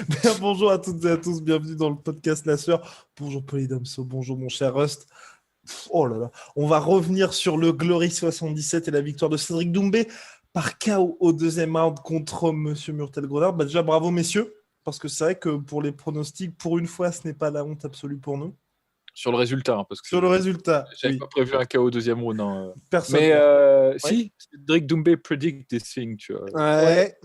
Bien, bonjour à toutes et à tous, bienvenue dans le podcast La Sueur. Bonjour Polydamso, bonjour mon cher Rust. Oh là là, on va revenir sur le Glory 77 et la victoire de Cédric Doumbé par KO au deuxième round contre Monsieur Murtel-Grenard. Déjà bravo messieurs, parce que c'est vrai que pour les pronostics, pour une fois, ce n'est pas la honte absolue pour nous. Sur le résultat, parce que Sur le résultat, j'avais oui. pas prévu un KO au deuxième round. Personne. Mais Ouais. si, Cédric Doumbé predict this thing, tu vois.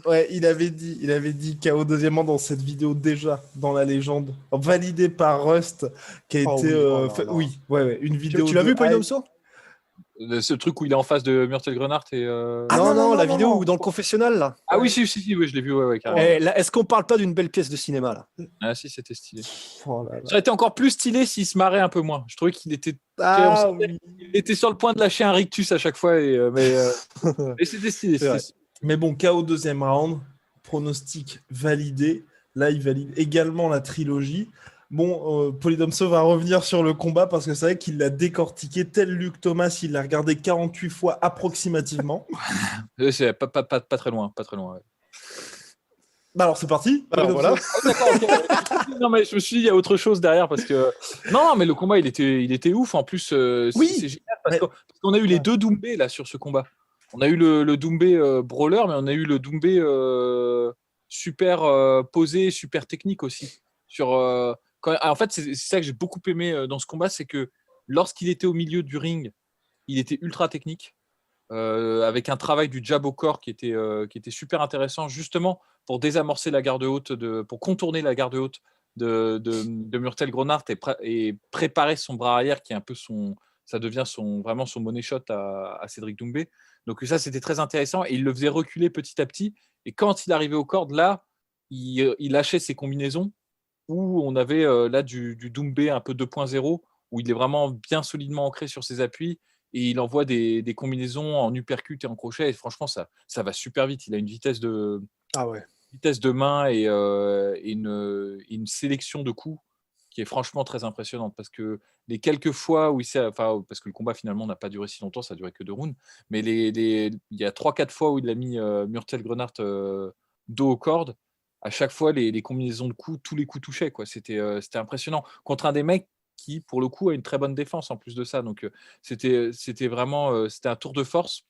Ouais, il avait dit KO deuxièmement dans cette vidéo déjà, dans la légende, validée par Rust, qui a été... Oui, une vidéo Tu l'as vu, Polydamso? Ce truc où il est en face de Murtel-Grenard et... Non, la vidéo où dans le confessionnal, là. Ah oui, si, oui, je l'ai vu, carrément. Là, est-ce qu'on parle pas d'une belle pièce de cinéma, là? Ah si, c'était stylé. Oh là là. Ça aurait été encore plus stylé s'il se marrait un peu moins. Je trouvais qu'il était... Oui. Il était sur le point de lâcher un rictus à chaque fois, mais c'était stylé. Mais bon, KO deuxième round, pronostic validé. Là, il valide également la trilogie. Bon, Polydamso va revenir sur le combat parce que c'est vrai qu'il l'a décortiqué tel Luc Thomas, il l'a regardé 48 fois approximativement. C'est pas très loin, pas très loin. Ouais. Bah alors c'est parti. Alors voilà. Non mais je me suis dit il y a autre chose derrière parce que non mais le combat il était ouf en plus. Oui. C'est génial parce qu'on a eu les deux Doumbé là sur ce combat. On a eu le Doumbé brawler mais on a eu le Doumbé super posé, super technique aussi. En fait c'est ça que j'ai beaucoup aimé dans ce combat, c'est que lorsqu'il était au milieu du ring, il était ultra technique. Avec un travail du jab au corps qui était super intéressant justement pour désamorcer la garde haute, pour contourner la garde haute de Murtel-Grenard et préparer son bras arrière qui est un peu ça devient vraiment son money shot à Cédric Doumbé. Donc ça c'était très intéressant et il le faisait reculer petit à petit et quand il arrivait aux cordes là, il lâchait ses combinaisons où on avait là du Doumbé un peu 2.0 où il est vraiment bien solidement ancré sur ses appuis. Et il envoie des combinaisons en uppercut et en crochet. Et franchement, ça va super vite. Il a une vitesse de main et une sélection de coups qui est franchement très impressionnante. Parce que les quelques fois où parce que le combat finalement n'a pas duré si longtemps, ça a duré que 2 rounds. Mais il y a 3-4 fois où il a mis Murtel-Grenard dos aux cordes. À chaque fois, les combinaisons de coups, tous les coups touchaient, quoi. C'était impressionnant. Contre un des mecs qui, pour le coup, a une très bonne défense en plus de ça. Donc, c'était vraiment c'était un tour de force.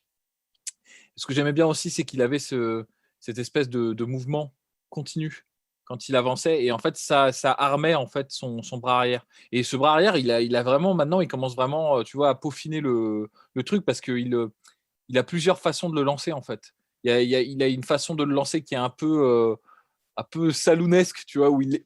Ce que j'aimais bien aussi, c'est qu'il avait cette espèce de mouvement continu quand il avançait. Et en fait, ça armait en fait son bras arrière. Et ce bras arrière, il a vraiment, maintenant, il commence vraiment, tu vois, à peaufiner le truc parce qu'il a plusieurs façons de le lancer, en fait. Il a une façon de le lancer qui est un peu salounesque, tu vois, où il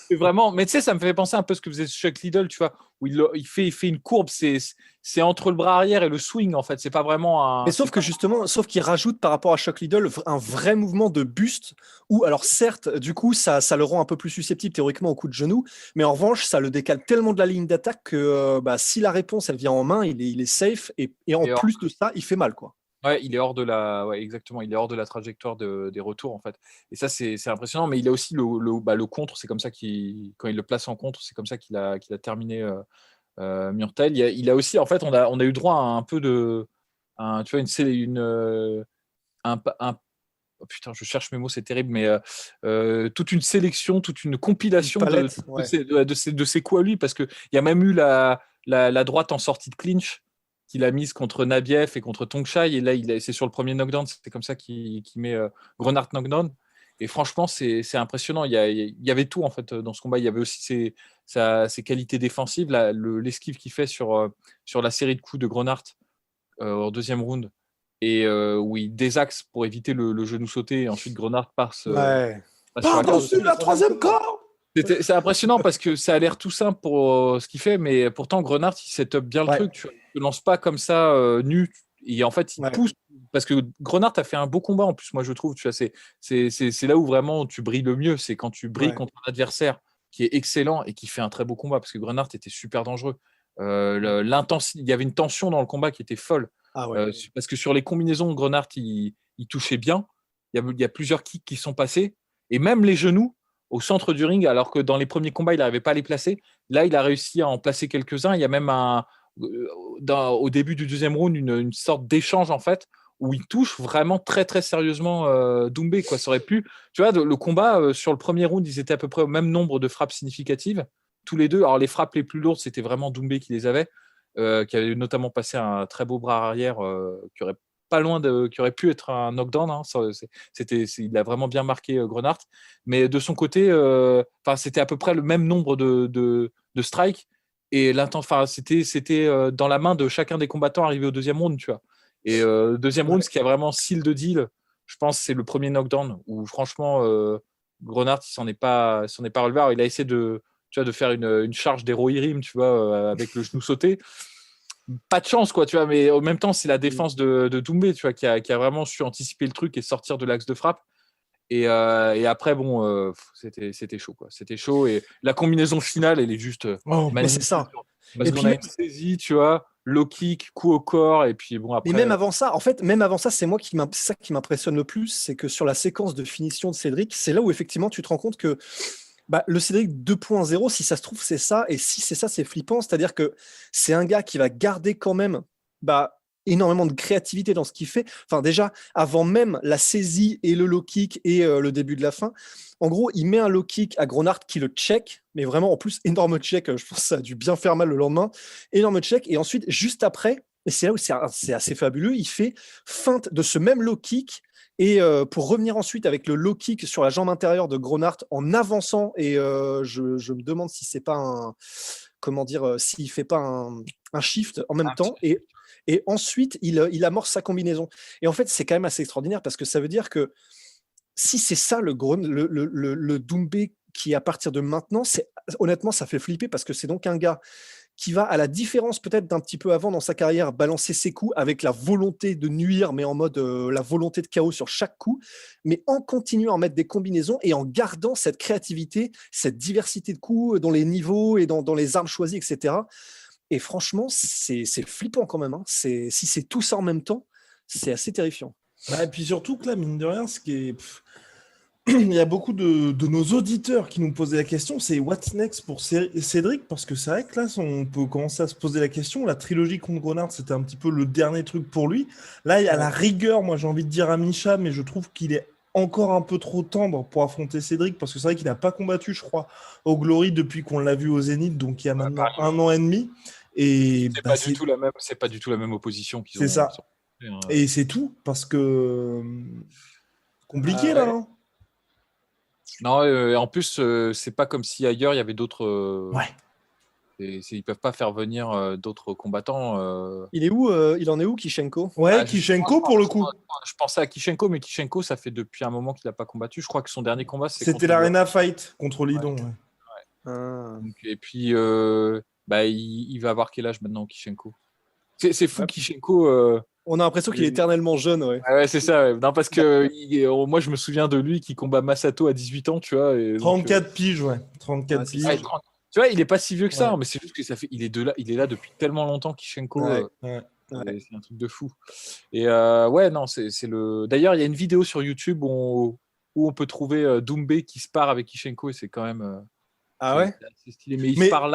fait vraiment. Mais tu sais, ça me fait penser un peu à ce que faisait Chuck Liddell, tu vois, où il fait une courbe, c'est entre le bras arrière et le swing, en fait. C'est pas vraiment un. Mais sauf qu'il rajoute par rapport à Chuck Liddell un vrai mouvement de buste où, alors certes, du coup, ça le rend un peu plus susceptible théoriquement au coup de genou, mais en revanche, ça le décale tellement de la ligne d'attaque que si la réponse elle vient en main, il est safe et en plus de ça, il fait mal, quoi. Ouais, il est hors de exactement, il est hors de la trajectoire des retours en fait. Et ça c'est impressionnant, mais il a aussi le contre, c'est comme ça quand il le place en contre, c'est comme ça qu'il a terminé Murtel. Il a aussi en fait on a eu droit à un peu tu vois oh putain, je cherche mes mots, c'est terrible, mais toute une sélection, toute une compilation de ses coups à lui, parce qu'il y a même eu la droite en sortie de clinch qu'il a mise contre Nabiev et contre Tongchai, et là c'est sur le premier knockdown, c'est comme ça qu'il met Grenard knockdown. Et franchement, c'est impressionnant. Il y avait tout en fait dans ce combat. Il y avait aussi ses qualités défensives, l'esquive qu'il fait sur la série de coups de Grenard au deuxième round, et où il désaxe pour éviter le genou sauté, et ensuite Grenard passe par-dessus la troisième corde. C'est impressionnant parce que ça a l'air tout simple pour ce qu'il fait, mais pourtant Grenard il set up bien le truc. Tu vois, il ne lance pas comme ça nu, et en fait il pousse, parce que Grenard a fait un beau combat en plus, moi je trouve. Tu vois, c'est là où vraiment tu brilles le mieux, c'est quand tu brilles contre un adversaire qui est excellent et qui fait un très beau combat, parce que Grenard était super dangereux. Il y avait une tension dans le combat qui était folle. Parce que sur les combinaisons, Grenard il touchait bien. Il y a plusieurs kicks qui sont passés, et même les genoux au centre du ring, alors que dans les premiers combats, il n'arrivait pas à les placer. Là, il a réussi à en placer quelques-uns. Il y a même au début du deuxième round une sorte d'échange, en fait, où il touche vraiment très très sérieusement Doumbé, quoi. Ça aurait pu, tu vois, le combat sur le premier round, ils étaient à peu près au même nombre de frappes significatives, tous les deux. Alors les frappes les plus lourdes, c'était vraiment Doumbé qui les avait, qui avait notamment passé un très beau bras arrière qui aurait pu être un knockdown. Hein. Il a vraiment bien marqué Grenard. Mais de son côté, c'était à peu près le même nombre de strikes. Et c'était dans la main de chacun des combattants arrivé au deuxième round, tu vois. Et deuxième round, ce qui a vraiment seal de deal, je pense, c'est le premier knockdown où franchement, Grenard, il s'en est pas relevé. Alors, il a essayé de faire une charge d'Heroirim, tu vois, avec le genou sauté. Pas de chance, quoi, tu vois, mais en même temps, c'est la défense de Doumbé, tu vois, qui a vraiment su anticiper le truc et sortir de l'axe de frappe. Et après, bon, c'était chaud, quoi. C'était chaud. Et la combinaison finale, elle est juste mais magnifique. c'est ça. Parce Et qu'on puis a une saisie, tu vois, low kick, coup au corps, et puis bon, après. Mais même avant ça, en fait, même avant ça, c'est ça qui m'impressionne le plus, c'est que sur la séquence de finition de Cédric, c'est là où effectivement tu te rends compte que le Cédric 2.0, si ça se trouve, c'est ça, et si c'est ça, c'est flippant. C'est-à-dire que c'est un gars qui va garder quand même énormément de créativité dans ce qu'il fait. Enfin, déjà, avant même la saisie et le low kick et le début de la fin, en gros, il met un low kick à Gronart qui le check, mais vraiment, en plus, énorme check. Je pense que ça a dû bien faire mal le lendemain. Énorme check. Et ensuite, juste après, et c'est là où c'est assez fabuleux, il fait feinte de ce même low kick. Et pour revenir ensuite avec le low kick sur la jambe intérieure de Gronart en avançant, et je me demande si c'est pas s'il fait pas un shift en même temps. Et ensuite, il amorce sa combinaison. Et en fait, c'est quand même assez extraordinaire parce que ça veut dire que si c'est ça le Doumbé qui, à partir de maintenant, honnêtement, ça fait flipper parce que c'est donc un gars qui va, à la différence peut-être d'un petit peu avant dans sa carrière, balancer ses coups avec la volonté de nuire, mais en mode la volonté de chaos sur chaque coup, mais en continuant à mettre des combinaisons et en gardant cette créativité, cette diversité de coups dans les niveaux et dans les armes choisies, etc. Et franchement, c'est flippant quand même. Hein. Si c'est tout ça en même temps, c'est assez terrifiant. Et puis surtout que là, mine de rien, ce qui est... il y a beaucoup de nos auditeurs qui nous posaient la question, c'est what's next pour Cédric? Parce que c'est vrai que là, on peut commencer à se poser la question. La trilogie contre Grenard, c'était un petit peu le dernier truc pour lui. Là, il y a la rigueur, moi j'ai envie de dire à Misha, mais je trouve qu'il est encore un peu trop tendre pour affronter Cédric, parce que c'est vrai qu'il n'a pas combattu, je crois, au Glory depuis qu'on l'a vu au Zénith, donc il y a maintenant 1 an et demi. Et c'est pas du tout la même opposition qu'ils ont. C'est ça. Et c'est tout, parce que compliqué là. Hein. Non, en plus, c'est pas comme si ailleurs il y avait d'autres. Ouais. Ils peuvent pas faire venir d'autres combattants. Il en est où, Kishenko? Ouais, Kishenko pour le coup. Je pensais à Kishenko, mais Kishenko, ça fait depuis un moment qu'il n'a pas combattu. Je crois que son dernier combat, c'était l'Arena Fight contre Lidon. Ouais. Donc, et puis, il va avoir quel âge maintenant, Kishenko? C'est fou, Kishenko. On a l'impression qu'il est éternellement jeune, ouais. Ouais, c'est ça. Ouais. Non, parce que moi, je me souviens de lui qui combat Masato à 18 ans, tu vois. Et 34 piges, ouais. 34 piges. Ouais, tu vois, il est pas si vieux que ça, mais c'est juste que ça fait. Il est là depuis tellement longtemps, Kishenko. C'est un truc de fou. Et non, c'est le. D'ailleurs, il y a une vidéo sur YouTube où on peut trouver Doumbé qui se part avec Kishenko et c'est quand même. C'est stylé, mais ils se parent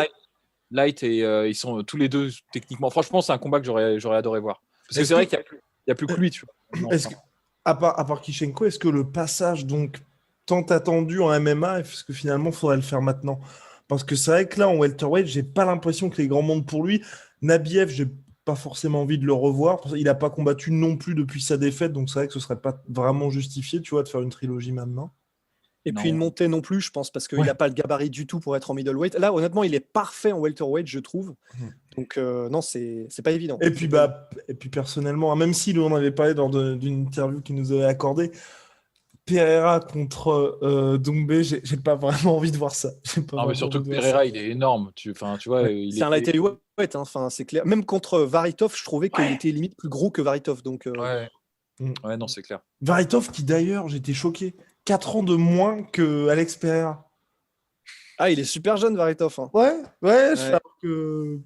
light et ils sont tous les deux techniquement. Franchement, c'est un combat que j'aurais adoré voir. Parce que c'est vrai qu'il n'y a plus que lui, tu vois. À part Kishenko, est-ce que le passage donc tant attendu en MMA, est-ce que finalement il faudrait le faire maintenant? Parce que c'est vrai que là en welterweight, j'ai pas l'impression que les grands mondes pour lui. Nabiev, j'ai pas forcément envie de le revoir. Il n'a pas combattu non plus depuis sa défaite, donc c'est vrai que ce serait pas vraiment justifié, tu vois, de faire une trilogie maintenant. Et puis une montée non plus, je pense, parce qu'il n'a pas le gabarit du tout pour être en middleweight. Là, honnêtement, il est parfait en welterweight, je trouve. Donc non, c'est pas évident. Et puis personnellement, même si on avait parlé lors d'une interview qu'il nous avait accordée, Pereira contre Doumbé, j'ai pas vraiment envie de voir ça. Non, mais surtout que Pereira, il est énorme. Tu vois, c'est un light heavyweight, hein, c'est clair. Même contre Varitov, je trouvais qu'il était limite plus gros que Varitov. Donc, Ouais, non, c'est clair. Varitov, qui d'ailleurs, j'étais choqué, 4 ans de moins que Alex Pereira. Ah, il est super jeune, Varitov. Hein. Ouais. Je sais que.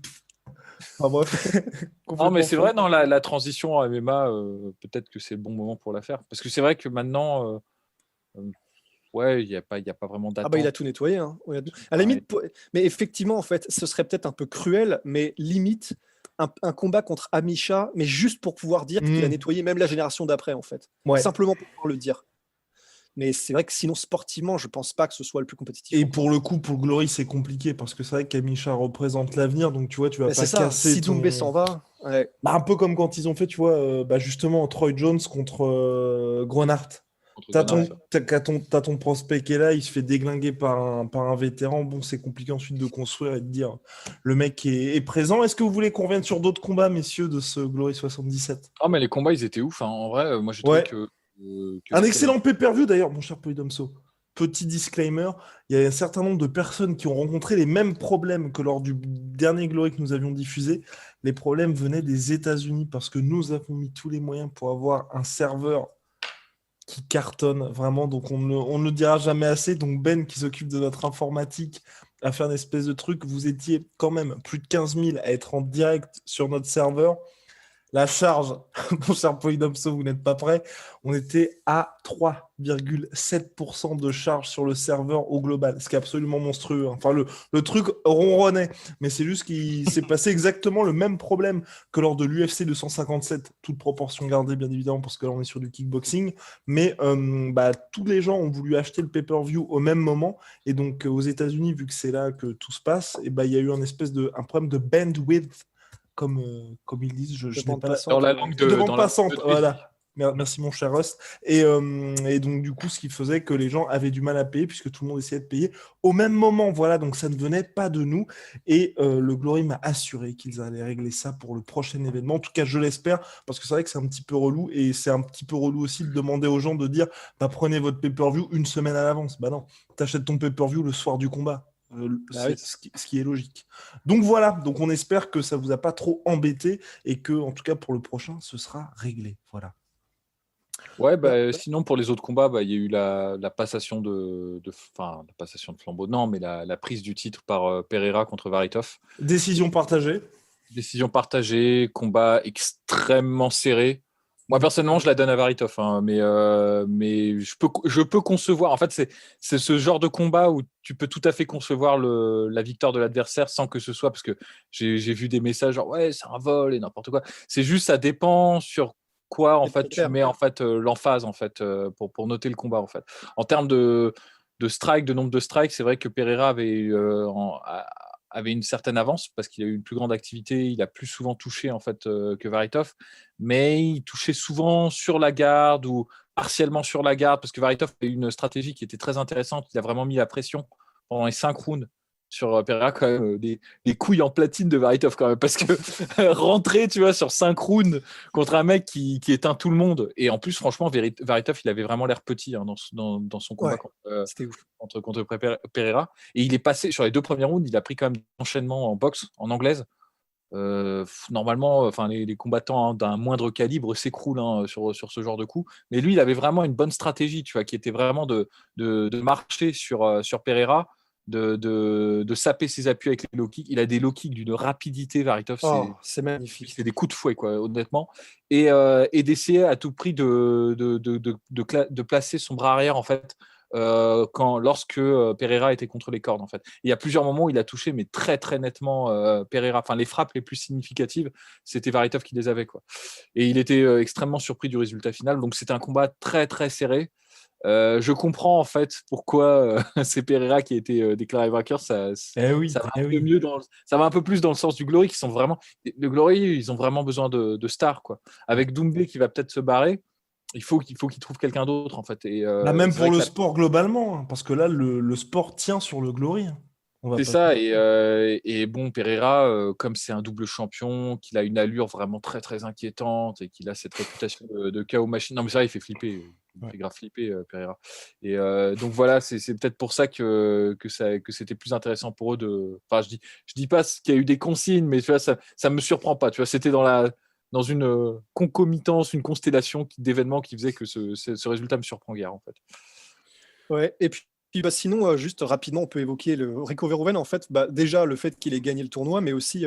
Enfin, bref. Non, mais c'est vrai, dans la transition à MMA, peut-être que c'est le bon moment pour la faire. Parce que c'est vrai que maintenant, il n'y a pas vraiment d'attente. Il a tout nettoyé. Hein. À la limite, mais effectivement, en fait, ce serait peut-être un peu cruel, mais limite, un combat contre Amisha, mais juste pour pouvoir dire qu'il a nettoyé même la génération d'après, en fait. Ouais. Simplement pour pouvoir le dire. Mais c'est vrai que sinon, sportivement, je pense pas que ce soit le plus compétitif. Et pour le coup, pour Glory, c'est compliqué parce que c'est vrai qu'Amisha représente l'avenir, donc tu vois, tu vas Mais pas c'est ça, casser si ton. Doumbé s'en va, ouais. Bah, un peu comme quand ils ont fait, tu vois, justement, Troy Jones contre Grenard. Contre T'as Ghana, ton, t'as ton prospect qui est là, il se fait déglinguer par un vétéran. Bon, c'est compliqué ensuite de construire et de dire le mec est présent. Est-ce que vous voulez qu'on revienne sur d'autres combats, messieurs, de ce Glory 77? Ah, mais les combats, ils étaient ouf. Hein. En vrai, moi, j'ai trouvé Ouais. que Un c'était excellent pay-per-view d'ailleurs, mon cher Polydomso. Petit disclaimer, il y a un certain nombre de personnes qui ont rencontré les mêmes problèmes que lors du dernier Glory que nous avions diffusé. Les problèmes venaient des États-Unis parce que nous avons mis tous les moyens pour avoir un serveur qui cartonne vraiment. Donc on ne le dira jamais assez. Donc Ben qui s'occupe de notre informatique a fait un espèce de truc. Vous étiez quand même plus de 15 000 à être en direct sur notre serveur. La charge, mon cher Polydomso, vous n'êtes pas prêt. On était à 3,7% de charge sur le serveur au global, ce qui est absolument monstrueux. Enfin, le truc ronronnait, mais c'est juste qu'il s'est passé exactement le même problème que lors de l'UFC 257, toute proportion gardée, bien évidemment, parce que là, on est sur du kickboxing. Mais tous les gens ont voulu acheter le pay-per-view au même moment. Et donc, aux États-Unis, vu que c'est là que tout se passe, et il y a eu un problème de bandwidth comme ils disent, je n'ai bande pas passante. dans la langue de bande dans la passante, langue de voilà. Merci mon cher Rust. Et donc du coup, ce qui faisait que les gens avaient du mal à payer puisque tout le monde essayait de payer au même moment. Voilà, donc ça ne venait pas de nous. Et le Glory m'a assuré qu'ils allaient régler ça pour le prochain événement. En tout cas, je l'espère parce que c'est vrai que c'est un petit peu relou et c'est un petit peu relou aussi de demander aux gens de dire prenez votre pay-per-view une semaine à l'avance. Bah non, t'achètes ton pay-per-view le soir du combat. Ah oui. Ce qui est logique. Donc voilà, donc on espère que ça vous a pas trop embêté et que, en tout cas pour le prochain, ce sera réglé. Voilà. Ouais, sinon pour les autres combats, il y a eu la passation la passation de flambeau, non, mais la prise du titre par Pereira contre Varitov. Décision partagée. Décision partagée, combat extrêmement serré. Moi personnellement, je la donne à Varitov, hein, mais je peux concevoir. En fait, c'est ce genre de combat où tu peux tout à fait concevoir la victoire de l'adversaire sans que ce soit parce que j'ai vu des messages genre ouais c'est un vol et n'importe quoi. C'est juste ça dépend sur quoi en fait tu mets en fait l'emphase en fait pour noter le combat en fait. En termes de strike, de nombre de strikes, c'est vrai que Pereira avait une certaine avance parce qu'il a eu une plus grande activité, il a plus souvent touché en fait que Varitov, mais il touchait souvent sur la garde ou partiellement sur la garde parce que Varitov a eu une stratégie qui était très intéressante, il a vraiment mis la pression pendant les 5 rounds sur Pereira quand même, des couilles en platine de Varitov quand même parce que rentrer tu vois sur 5 rounds contre un mec qui éteint tout le monde et en plus franchement Varitov il avait vraiment l'air petit hein, dans son combat c'était ouf. contre Pereira et il est passé sur les 2 premiers rounds il a pris quand même d'enchaînement en boxe en anglaise normalement les combattants hein, d'un moindre calibre s'écroulent hein, sur ce genre de coup mais lui il avait vraiment une bonne stratégie tu vois qui était vraiment de marcher sur Pereira de saper ses appuis avec les low kicks. Il a des low kicks d'une rapidité, Varitov, c'est magnifique. C'est des coups de fouet, quoi, honnêtement. Et d'essayer à tout prix de placer son bras arrière, en fait, lorsque Pereira était contre les cordes, en fait. Et il y a plusieurs moments où il a touché, mais très, très nettement Pereira. Enfin, les frappes les plus significatives, c'était Varitov qui les avait, quoi. Et il était extrêmement surpris du résultat final. Donc, c'était un combat très, très serré. Je comprends en fait pourquoi c'est Pereira qui a été déclaré vainqueur. Ça va un peu plus dans le sens du Glory qui sont vraiment. Le Glory, ils ont vraiment besoin de stars quoi. Avec Doumbé qui va peut-être se barrer, il faut qu'il trouve quelqu'un d'autre en fait. Et, même pour le sport globalement, hein, parce que là le sport tient sur le Glory. Hein. C'est ça, et bon, Pereira, comme c'est un double champion, qu'il a une allure vraiment très très inquiétante et qu'il a cette réputation de KO machine. Non, mais ça, il fait flipper, il fait grave flipper, Pereira. Et donc voilà, c'est peut-être pour ça que c'était plus intéressant pour eux de. Enfin, je dis pas qu'il y a eu des consignes, mais tu vois, ça me surprend pas. Tu vois, c'était dans une concomitance, une constellation d'événements qui faisait que ce résultat me surprend guère en fait. Ouais, et puis sinon, juste rapidement, on peut évoquer le Rico Verhoeven. En fait, déjà le fait qu'il ait gagné le tournoi, mais aussi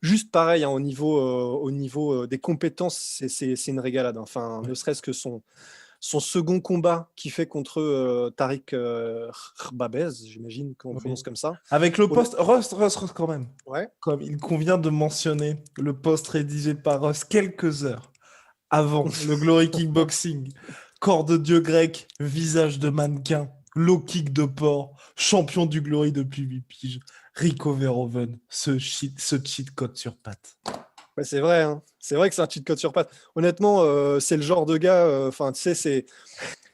juste pareil hein, au niveau des compétences, c'est une régalade. Hein. Enfin, ne serait-ce que son son second combat qu'il fait contre Tariq Khbabez, j'imagine qu'on Oui. prononce comme ça. Avec le post, Rust quand même. Ouais. Comme il convient de mentionner le post rédigé par Rust quelques heures avant le Glory Kickboxing. Corps de dieu grec, visage de mannequin, low kick de porc, champion du Glory depuis 8 piges. Rico Verhoeven, ce cheat code sur patte. Ouais, c'est vrai, hein. C'est vrai que c'est un cheat code sur patte. Honnêtement, c'est le genre de gars, tu sais,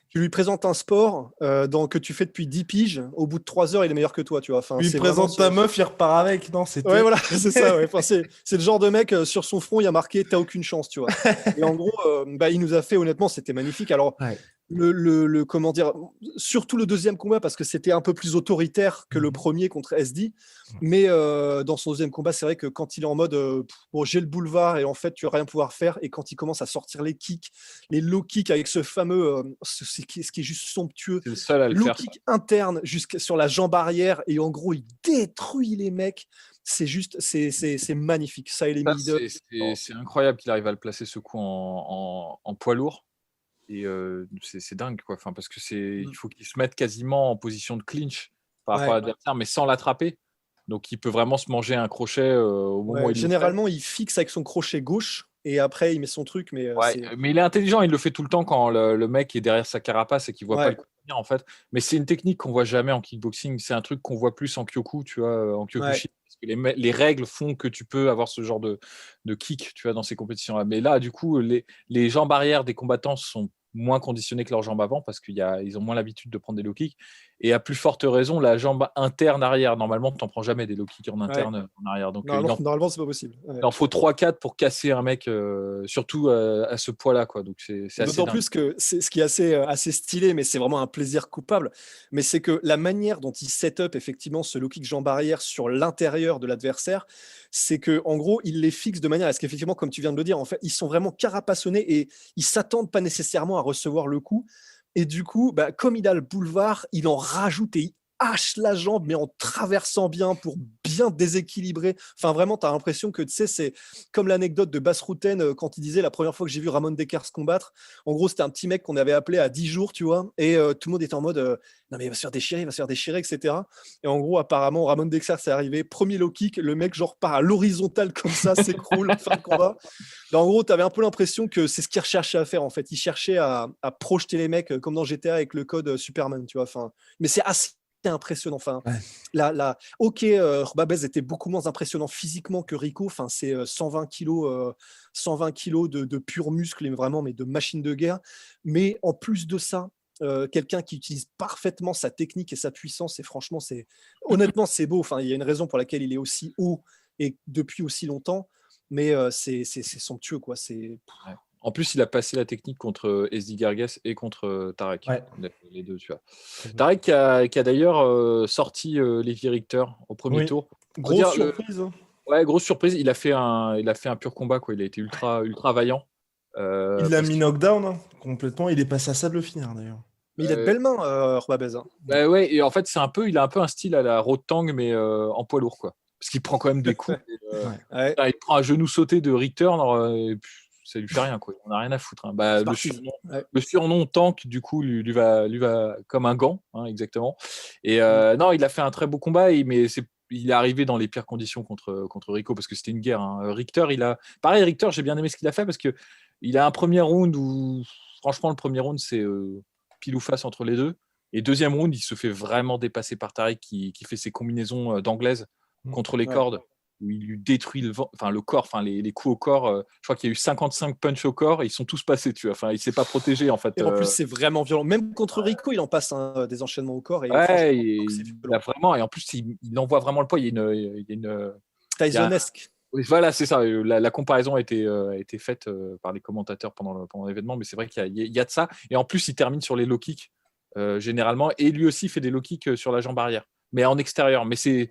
tu lui présentes un sport que tu fais depuis 10 piges, au bout de 3 heures, il est meilleur que toi, tu vois. Enfin, Tu lui c'est présentes ta meuf, il repart avec, non? C'était... Ouais, voilà, c'est ça. Ouais. Enfin, c'est le genre de mec, sur son front, il y a marqué t'as aucune chance, tu vois. Et en gros, il nous a fait, honnêtement, c'était magnifique. Alors, Ouais. comment dire, surtout le deuxième combat, parce que c'était un peu plus autoritaire que le premier contre SD. Mais dans son deuxième combat, c'est vrai que quand il est en mode bon, j'ai le boulevard et en fait, tu vas rien pouvoir faire. Et quand il commence à sortir les kicks, les low kicks avec ce fameux, ce qui est juste somptueux, C'est le seul à le low faire. kick interne jusqu'à sur la jambe arrière. Et en gros, il détruit les mecs. C'est juste, c'est magnifique. Ça et les Ça, middle. c'est incroyable qu'il arrive à le placer ce coup en poids lourd. Et c'est dingue, quoi. Enfin, parce que il faut qu'il se mette quasiment en position de clinch par rapport à l'adversaire, mais sans l'attraper. Donc, il peut vraiment se manger un crochet au moment où il généralement, il fixe avec son crochet gauche et après, il met son truc. Mais, mais il est intelligent, il le fait tout le temps quand le mec est derrière sa carapace et qu'il voit pas le coup venir, en fait. Mais c'est une technique qu'on voit jamais en kickboxing. C'est un truc qu'on voit plus en Kyoku, tu vois, en Kyokushin. Parce que les règles font que tu peux avoir ce genre de kick, tu vois, dans ces compétitions-là. Mais là, du coup, les jambes arrière des combattants sont moins conditionnés que leurs jambes avant parce qu'ils ont moins l'habitude de prendre des low kicks. Et à plus forte raison, la jambe interne arrière, normalement, tu n'en prends jamais des low kicks en interne en arrière. Donc, normalement, c'est pas possible. il en faut 3-4 pour casser un mec, surtout à ce poids-là, quoi. Donc c'est assez D'autant dingue. plus que ce qui est assez stylé, mais c'est vraiment un plaisir coupable, mais c'est que la manière dont il set up effectivement ce low kick jambe arrière sur l'intérieur de l'adversaire, c'est que en gros, il les fixe de manière à ce qu'effectivement, comme tu viens de le dire, en fait, ils sont vraiment carapassonnés et ils s'attendent pas nécessairement à recevoir le coup. Et du coup, comme il a le boulevard, il en rajoute et il hache la jambe, mais en traversant bien pour bien déséquilibrer. Enfin, vraiment, tu as l'impression que, tu sais, c'est comme l'anecdote de Bas Rutten quand il disait la première fois que j'ai vu Ramon Dekar se combattre. En gros, c'était un petit mec qu'on avait appelé à 10 jours, tu vois, et tout le monde était en mode non, mais il va se faire déchirer, etc. Et en gros, apparemment, Ramon Dekar, c'est arrivé, premier low kick, le mec, genre, part à l'horizontale comme ça, s'écroule, fin de combat. Là, en gros, tu avais un peu l'impression que c'est ce qu'il recherchait à faire, en fait. Il cherchait à projeter les mecs comme dans GTA avec le code Superman, tu vois. Enfin, mais c'est assez impressionnant. Enfin, ok, Babez était beaucoup moins impressionnant physiquement que Rico. Enfin, c'est 120 kilos, 120 kilos de pur muscle, mais de machine de guerre. Mais en plus de ça, quelqu'un qui utilise parfaitement sa technique et sa puissance. Et franchement, honnêtement, c'est beau. Enfin, il y a une raison pour laquelle il est aussi haut et depuis aussi longtemps. Mais c'est somptueux, quoi. En plus, il a passé la technique contre SD Gargas et contre Tarek. Ouais. Les deux, tu vois. Tarek qui a d'ailleurs sorti Levi Richter au premier tour. Grosse surprise. Ouais, grosse surprise. Il a fait un pur combat, quoi. Il a été ultra vaillant. Il l'a mis knockdown complètement. Il est passé à ça de le finir, d'ailleurs. Mais il a de belles mains, Babez. Ouais, et en fait, il a un peu un style à la Rotang, mais en poids lourd, quoi. Parce qu'il prend quand même des coups. Il prend un genou sauté de Richter, et puis, ça lui fait rien, quoi. On n'a rien à foutre. Hein. Le surnom Tank, du coup, lui va comme un gant, hein, exactement. Et non, il a fait un très beau combat, mais il est arrivé dans les pires conditions contre Rico parce que c'était une guerre. Hein. Richter, Richter, j'ai bien aimé ce qu'il a fait parce que il a un premier round où, franchement, le premier round, c'est pile ou face entre les deux. Et deuxième round, il se fait vraiment dépasser par Tariq qui fait ses combinaisons d'anglaise contre les cordes, où il lui détruit le corps, les coups au corps. Je crois qu'il y a eu 55 punch au corps et ils sont tous passés, tu vois. Enfin, il s'est pas protégé, en fait. Et en plus, c'est vraiment violent. Même contre Rico, il en passe des enchaînements au corps. Et il a vraiment. Et en plus, il envoie vraiment le poids. Il y a une Tysonesque. Oui, voilà, c'est ça. La comparaison a été faite par les commentateurs pendant l'événement, mais c'est vrai qu'il y a de ça. Et en plus, il termine sur les low kicks, généralement. Et lui aussi fait des low kicks sur la jambe arrière, mais en extérieur. Mais c'est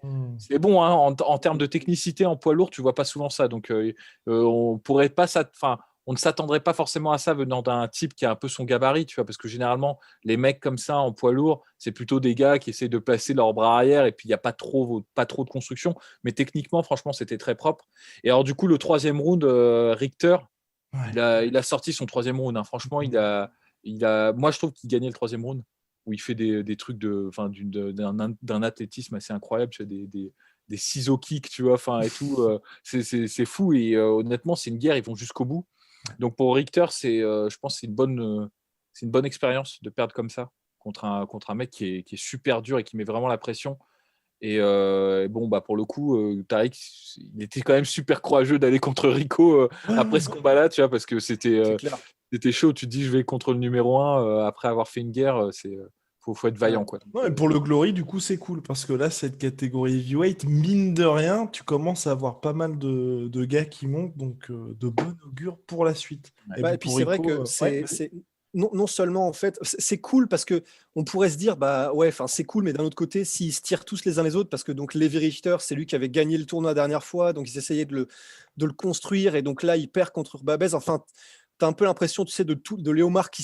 bon, hein, en termes de technicité en poids lourd, tu vois pas souvent ça. Donc, on pourrait pas on ne s'attendrait pas forcément à ça venant d'un type qui a un peu son gabarit, tu vois, parce que généralement, les mecs comme ça en poids lourd, c'est plutôt des gars qui essaient de placer leurs bras arrière et puis il n'y a pas trop de construction. Mais techniquement, franchement, c'était très propre. Et alors, du coup, le troisième round, Richter, il a sorti son troisième round. Hein. Franchement, il a Moi, je trouve qu'il gagnait le troisième round, où il fait des trucs d'un athlétisme assez incroyable, tu vois, des ciseaux kicks, tu vois, et tout. C'est fou. Et honnêtement, c'est une guerre, ils vont jusqu'au bout. Donc pour Richter, je pense que c'est une bonne expérience de perdre comme ça contre un mec qui est super dur et qui met vraiment la pression. Et bon, pour le coup, Tariq, il était quand même super courageux d'aller contre Rico après ce combat-là, tu vois, parce que c'était chaud. Tu te dis, je vais contre le numéro 1 après avoir fait une guerre. Faut être vaillant, quoi. Non, et pour le Glory, du coup, c'est cool parce que là, cette catégorie heavyweight, mine de rien, tu commences à avoir pas mal de gars qui montent, donc de bon augure pour la suite. Et puis c'est vrai que c'est non seulement en fait, c'est cool parce que on pourrait se dire c'est cool, mais d'un autre côté, s'ils se tirent tous les uns les autres, parce que donc Levi Richter, c'est lui qui avait gagné le tournoi la dernière fois, donc ils essayaient de le construire, et donc là il perd contre Babez. Enfin, t'as un peu l'impression, tu sais, des homards qui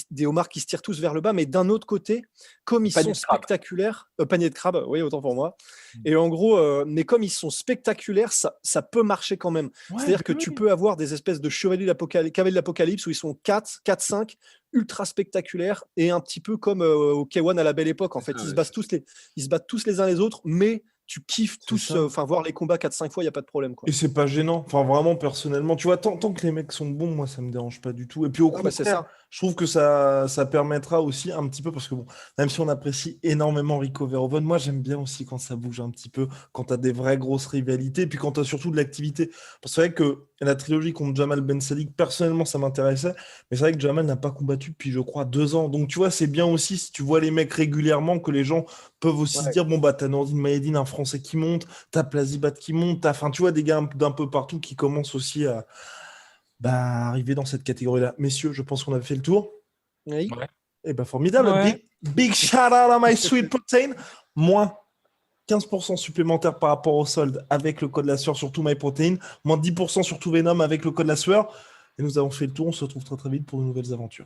se tirent tous vers le bas, mais d'un autre côté, comme ils sont spectaculaires, panier de crabe, oui, autant pour moi. Et en gros, mais comme ils sont spectaculaires, ça peut marcher quand même. C'est-à-dire que tu peux avoir des espèces de cavaliers de l'Apocalypse où ils sont 4, 5, ultra spectaculaires, et un petit peu comme au K1 à la belle époque. En fait, ils se battent tous les uns les autres, mais tu kiffes tous, voir les combats 4-5 fois, il n'y a pas de problème, quoi. Et c'est pas gênant. Enfin, vraiment, personnellement, tu vois, tant que les mecs sont bons, moi, ça me dérange pas du tout. Et puis, au contraire, je trouve que ça permettra aussi un petit peu, parce que bon, même si on apprécie énormément Rico Verhoeven, moi, j'aime bien aussi quand ça bouge un petit peu, quand t'as des vraies grosses rivalités, et puis quand t'as surtout de l'activité. Parce que c'est vrai que la trilogie contre Jamal Ben Sadiq, personnellement, ça m'intéressait, mais c'est vrai que Jamal n'a pas combattu depuis, je crois, 2 ans. Donc, tu vois, c'est bien aussi, si tu vois les mecs régulièrement, que les gens peuvent aussi se dire, bon, t'as Nordine Maedine, un Français qui monte, t'as Plazibat qui monte, enfin, tu vois, des gars d'un peu partout qui commencent aussi à arriver dans cette catégorie-là. Messieurs, je pense qu'on a fait le tour. Oui. Ouais. Et formidable. Ouais. Big shout out à My Sweet Protein. Moins 15% supplémentaire par rapport au solde avec le code la sueur sur tout My Protein. Moins 10% sur tout Venom avec le code la sueur. Et nous avons fait le tour. On se retrouve très très vite pour de nouvelles aventures.